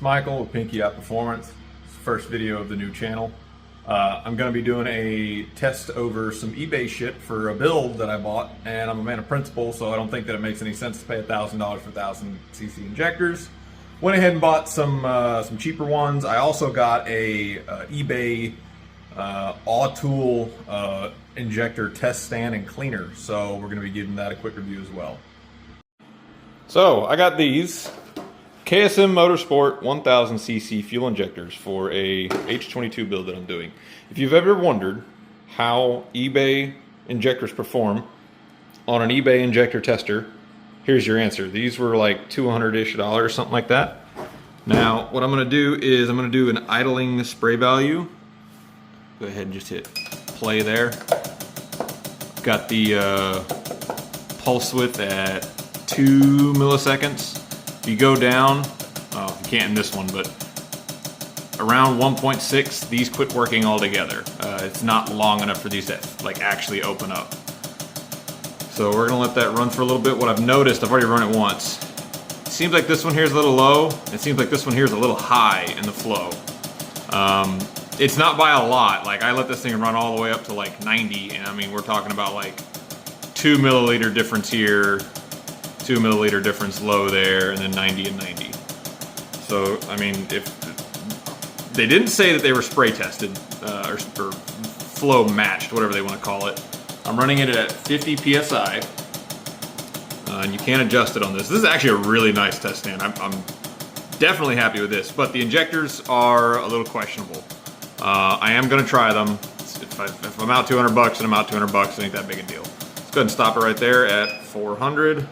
It's Michael with Pinky Out Performance. It's the first video of the new channel. I'm going to be doing a test over some eBay shit for a build that I bought, and I'm a man of principle, so I don't think that it makes any sense to pay $1,000 for 1,000cc injectors. Went ahead and bought some cheaper ones. I also got a eBay Autool injector test stand and cleaner, so we're going to be giving that a quick review as well. So I got these KSM Motorsport 1000cc fuel injectors for a H22 build that I'm doing. If you've ever wondered how eBay injectors perform on an eBay injector tester, here's your answer. These were like $200-ish, something like that. Now, what I'm going to do is I'm going to do an idling spray value. Go ahead and just hit play there. Got the pulse width at 2 milliseconds. If you go down, you can't in this one, but around 1.6, these quit working altogether. It's not long enough for these to like actually open up. So we're gonna let that run for a little bit. What I've noticed, I've already run it once. It seems like this one here is a little low. It seems like this one here is a little high in the flow. It's not by a lot. Like I let this thing run all the way up to like 90, and I mean we're talking about like 2 milliliter difference here, 2 milliliter difference low there, and then 90 and 90. So, I mean, if they didn't say that they were spray tested or flow matched, whatever they want to call it. I'm running it at 50 psi, and you can adjust it on this. This is actually a really nice test stand. I'm definitely happy with this, but the injectors are a little questionable. I am going to try them. If I'm out $200 and I'm out $200, it ain't that big a deal. Let's go ahead and stop it right there at 400.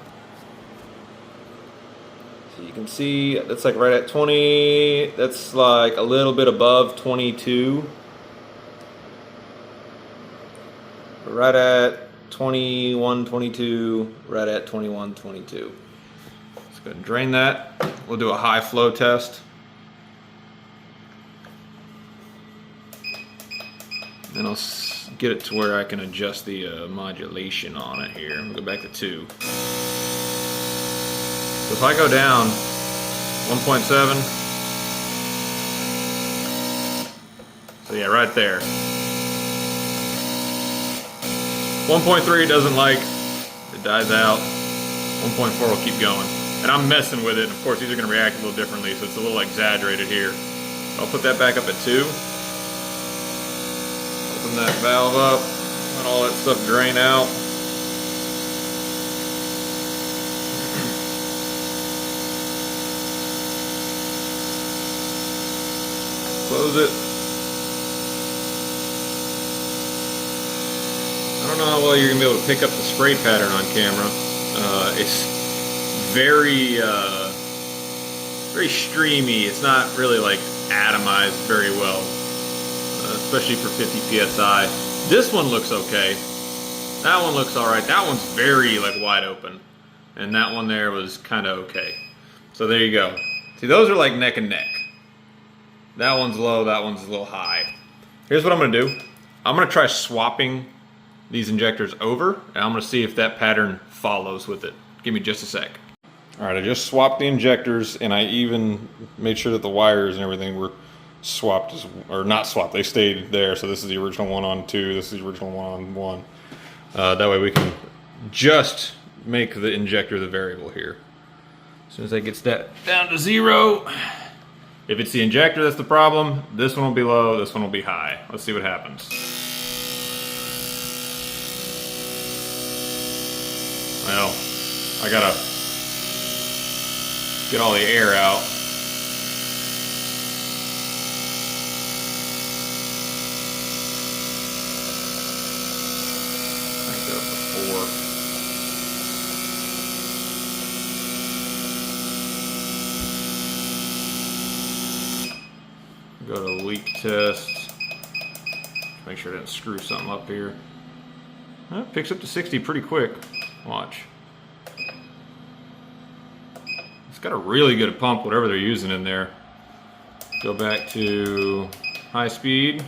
You can see that's like right at 20. That's like a little bit above 22. But right at 21, 22, right at 21, 22. Let's go ahead and drain that. We'll do a high flow test. Then I'll get it to where I can adjust the modulation on it here. We'll go back to 2. So if I go down 1.7, so yeah, right there. 1.3 doesn't like, it dies out. 1.4 will keep going. And I'm messing with it. Of course, these are gonna react a little differently, so it's a little exaggerated here. I'll put that back up at 2. Open that valve up, let all that stuff drain out. Close it. I don't know how well you're gonna be able to pick up the spray pattern on camera. It's very, very streamy. It's not really like atomized very well, especially for 50 psi. This one looks okay. That one looks all right. That one's very like wide open, and that one there was kind of okay. So there you go. See, those are like neck and neck. That one's low, that one's a little high. Here's what I'm gonna do. I'm gonna try swapping these injectors over, and I'm gonna see if that pattern follows with it. Give me just a sec. All right, I just swapped the injectors, and I even made sure that the wires and everything were swapped, or not swapped, they stayed there. So this is the original one on 2, this is the original one on 1. That way we can just make the injector the variable here. As soon as that gets that down to 0, if it's the injector that's the problem, this one will be low, this one will be high. Let's see what happens. Well, I gotta get all the air out. Crank that up to 4. Go to leak test. Make sure it doesn't screw something up here. Well, it picks up to 60 pretty quick. Watch. It's got a really good pump, whatever they're using in there. Go back to high speed.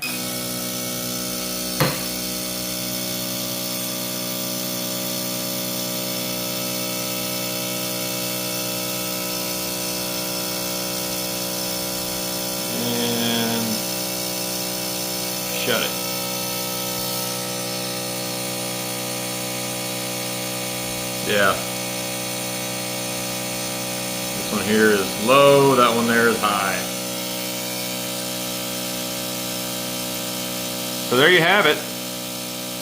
shut it. Yeah. This one here is low, that one there is high. So there you have it.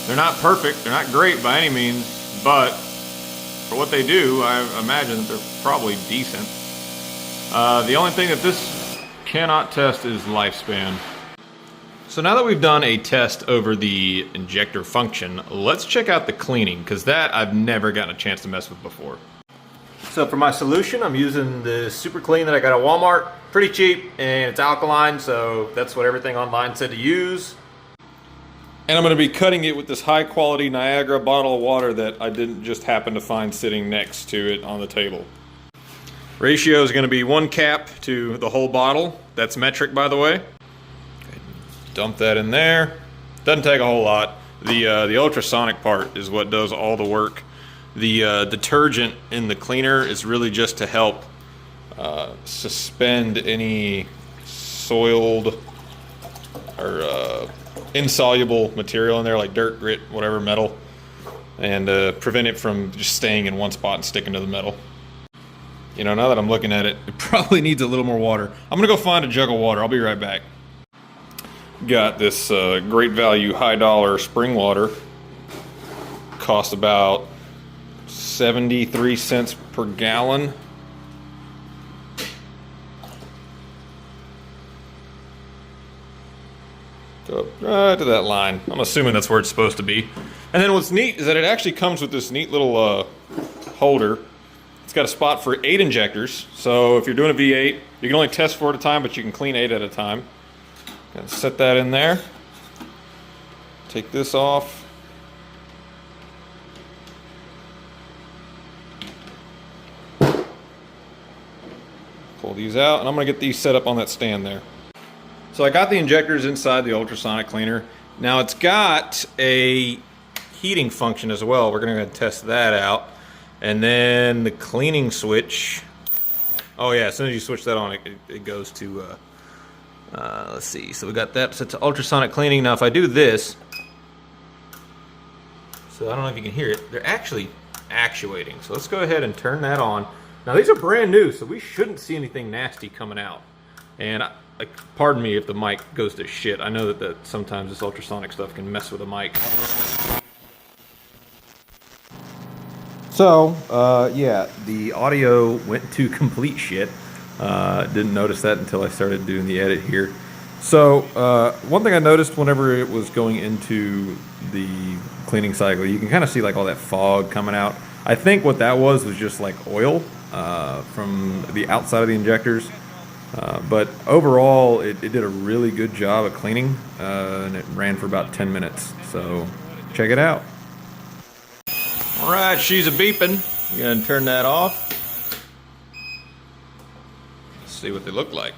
They're not perfect, they're not great by any means, but for what they do, I imagine that they're probably decent. The only thing that this cannot test is lifespan. So now that we've done a test over the injector function, let's check out the cleaning, because that I've never gotten a chance to mess with before. So for my solution, I'm using the Super Clean that I got at Walmart. Pretty cheap, and it's alkaline, so that's what everything online said to use. And I'm going to be cutting it with this high quality Niagara bottle of water that I didn't just happen to find sitting next to it on the table. Ratio is going to be 1 cap to the whole bottle. That's metric, by the way. Dump that in there. Doesn't take a whole lot. The ultrasonic part is what does all the work. The detergent in the cleaner is really just to help suspend any soiled or insoluble material in there, like dirt, grit, whatever, metal, and prevent it from just staying in one spot and sticking to the metal. You know, now that I'm looking at it, it probably needs a little more water. I'm gonna go find a jug of water. I'll be right back. Got this great value, high dollar spring water. Cost about 73 cents per gallon. Go up right to that line. I'm assuming that's where it's supposed to be. And then what's neat is that it actually comes with this neat little holder. It's got a spot for 8 injectors. So if you're doing a V8, you can only test 4 at a time, but you can clean 8 at a time. Gonna set that in there. Take this off. Pull these out, and I'm gonna get these set up on that stand there. So I got the injectors inside the ultrasonic cleaner. Now it's got a heating function as well. We're gonna go ahead and test that out. And then the cleaning switch. Oh yeah, as soon as you switch that on, it goes to, let's see. So we got that set to ultrasonic cleaning. Now if I do this, so I don't know if you can hear it, they're actually actuating. So let's go ahead and turn that on. Now these are brand new, so we shouldn't see anything nasty coming out. And pardon me if the mic goes to shit. I know that sometimes this ultrasonic stuff can mess with the mic. So, yeah, the audio went to complete shit. Didn't notice that until I started doing the edit here. So, one thing I noticed whenever it was going into the cleaning cycle, you can kind of see like all that fog coming out. I think what that was just like oil from the outside of the injectors. But overall, it did a really good job of cleaning, and it ran for about 10 minutes. So, check it out. All right, she's a beeping. I'm gonna turn that off. Let's see what they look like.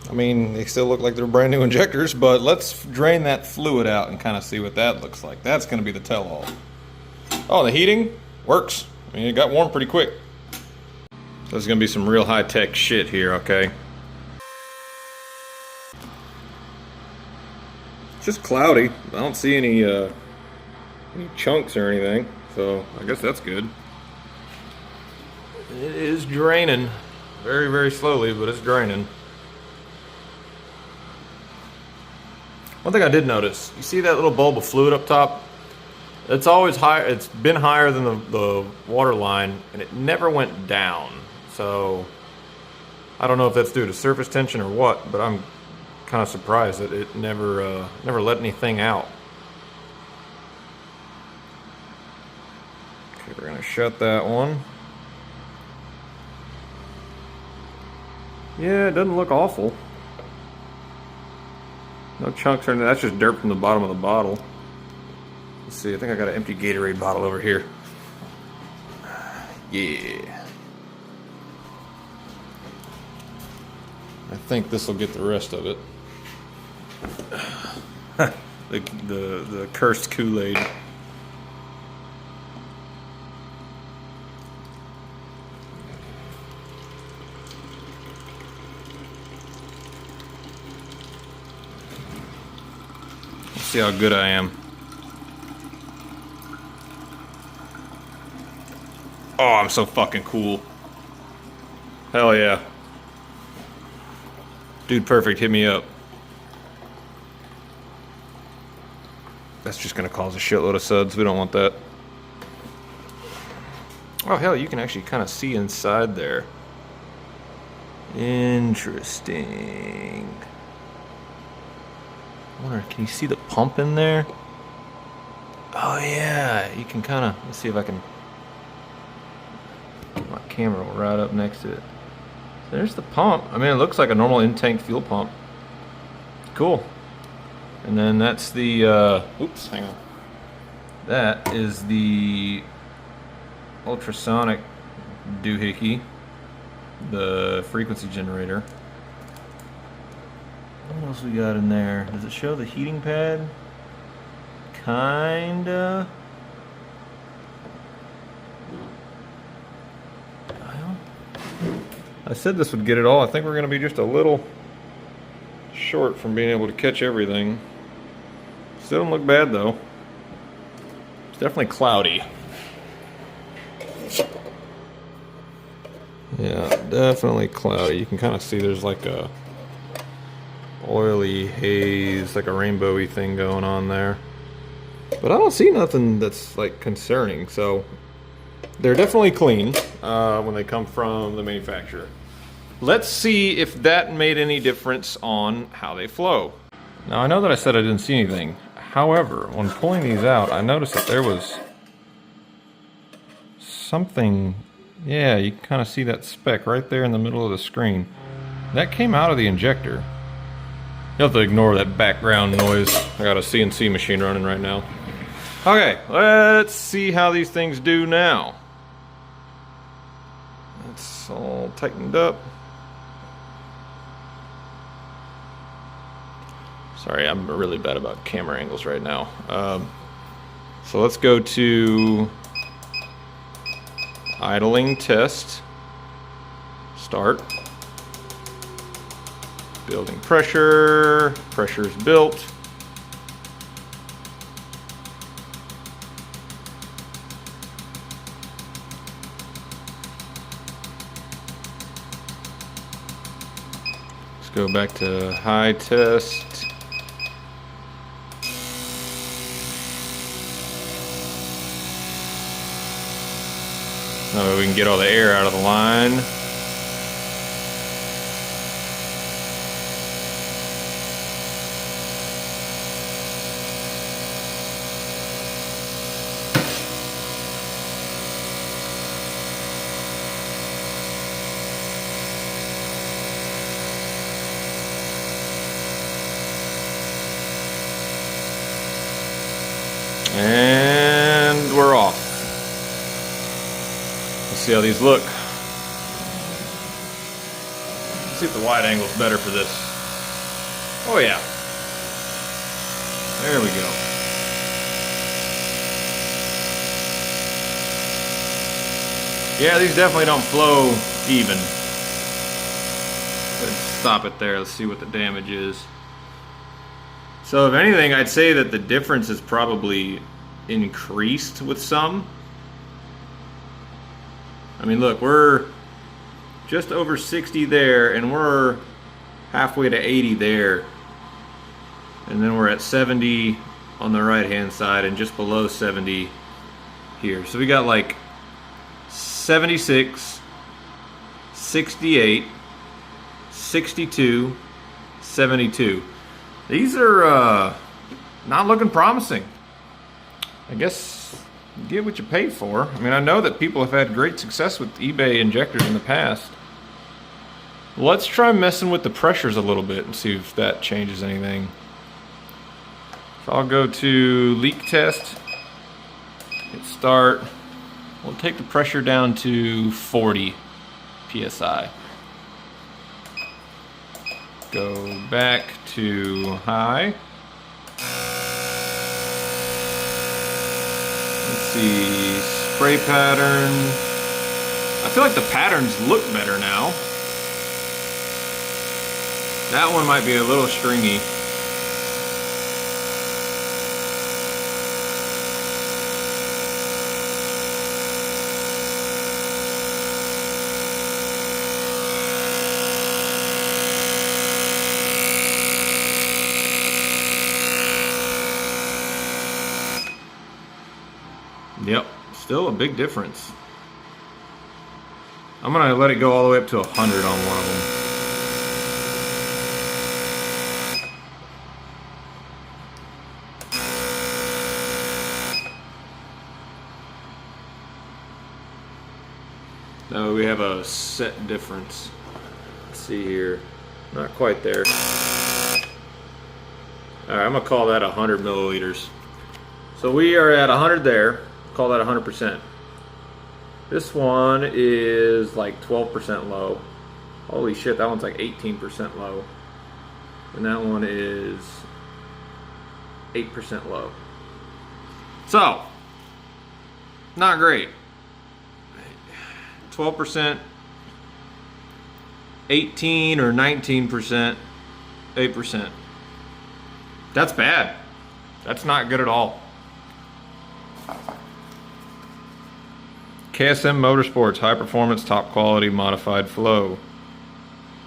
I mean, they still look like they're brand new injectors, but let's drain that fluid out and kind of see what that looks like. That's gonna be the tell-all. Oh, the heating works. I mean, it got warm pretty quick. So there's gonna be some real high-tech shit here, okay? It's just cloudy. I don't see any chunks or anything, so I guess that's good. It is draining very, very slowly, but it's draining. One thing I did notice, you see that little bulb of fluid up top? It's always high. It's been higher than the water line, and it never went down. So I don't know if that's due to surface tension or what, but I'm kind of surprised that it never let anything out. Okay, we're gonna shut that one. Yeah, it doesn't look awful. No chunks or anything. That's just dirt from the bottom of the bottle. Let's see, I think I got an empty Gatorade bottle over here. Yeah. I think this will get the rest of it. the cursed Kool-Aid. See how good I am. Oh, I'm so fucking cool. Hell yeah. Dude Perfect, hit me up. That's just gonna cause a shitload of suds. We don't want that. Oh hell, you can actually kind of see inside there. Interesting. I wonder, can you see the pump in there? Oh yeah, you can kind of, let's see if I can, my camera right up next to it. There's the pump. I mean, it looks like a normal in-tank fuel pump. Cool. And then that's the, oops, hang on. That is the ultrasonic doohickey, the frequency generator. What else we got in there? Does it show the heating pad? Kinda. Well, I said this would get it all. I think we're gonna be just a little short from being able to catch everything. Still don't look bad though. It's definitely cloudy. Yeah, definitely cloudy. You can kind of see there's like a oily haze, like a rainbowy thing going on there. But I don't see nothing that's like concerning, so they're definitely clean when they come from the manufacturer. Let's see if that made any difference on how they flow. Now I know that I said I didn't see anything. However, when pulling these out, I noticed that there was something. Yeah, you can kind of see that speck right there in the middle of the screen. That came out of the injector. You'll have to ignore that background noise. I got a CNC machine running right now. Okay, let's see how these things do now. It's all tightened up. Sorry, I'm really bad about camera angles right now. So let's go to idling test. Start. Building pressure. Pressure's built. Let's go back to high test. That way we can get all the air out of the line. And we're off. Let's see how these look. Let's see if the wide angle's better for this. Oh yeah. There we go. Yeah, these definitely don't flow even. Let's stop it there. Let's see what the damage is. So if anything, I'd say that the difference is probably increased with some. I mean, look, we're just over 60 there, and we're halfway to 80 there. And then we're at 70 on the right-hand side and just below 70 here. So we got like 76, 68, 62, 72. These are not looking promising. I guess you get what you pay for. I mean, I know that people have had great success with eBay injectors in the past. Let's try messing with the pressures a little bit and see if that changes anything. So I'll go to leak test, hit start. We'll take the pressure down to 40 PSI. Go back to high. Let's see, spray pattern. I feel like the patterns look better now. That one might be a little stringy. Yep, still a big difference. I'm gonna let it go all the way up to 100 on one of them. No, we have a set difference. Let's see here. Not quite there. All right, I'm gonna call that 100 milliliters. So we are at 100 there. Call that 100%. This one is like 12% low. Holy shit, that one's like 18% low. And that one is 8% low. So, not great. 12%, 18 or 19%, 8%. That's bad. That's not good at all. KSM Motorsports, high performance, top quality, modified flow.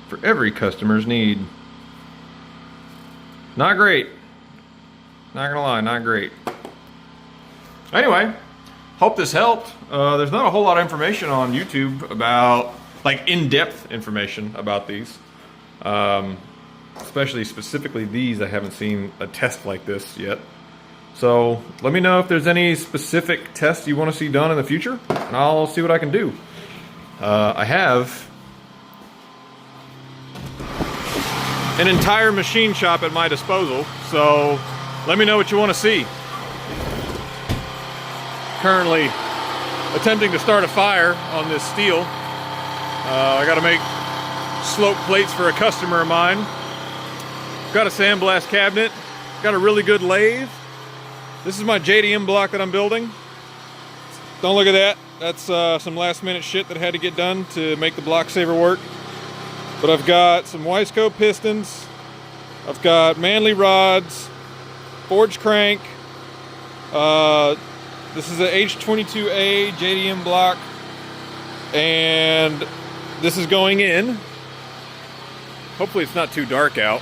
For every customer's need. Not great. Not gonna lie, not great. Anyway, hope this helped. There's not a whole lot of information on YouTube about, like, in-depth information about these. Especially specifically these, I haven't seen a test like this yet. So let me know if there's any specific tests you want to see done in the future, and I'll see what I can do. I have an entire machine shop at my disposal, so let me know what you want to see. Currently attempting to start a fire on this steel. I got to make slope plates for a customer of mine. Got a sandblast cabinet. Got a really good lathe. This is my JDM block that I'm building. Don't look at that. That's some last minute shit that had to get done to make the block saver work. But I've got some Wiseco pistons. I've got Manley rods, forged crank. This is a H22A JDM block. And this is going in. Hopefully it's not too dark out.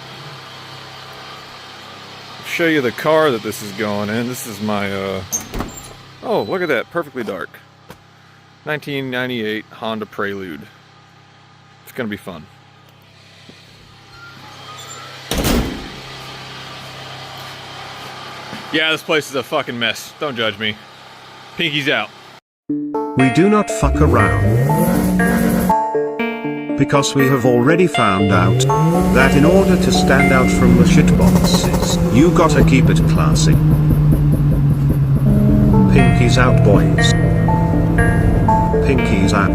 Show you the car that this is going in. This is my oh, look at that, perfectly dark 1998 Honda Prelude. It's gonna be fun. Yeah, this place is a fucking mess. Don't judge me. Pinky's out. We do not fuck around. Because we have already found out that in order to stand out from the shitboxes, you gotta keep it classy. Pinky's out, boys. Pinky's out.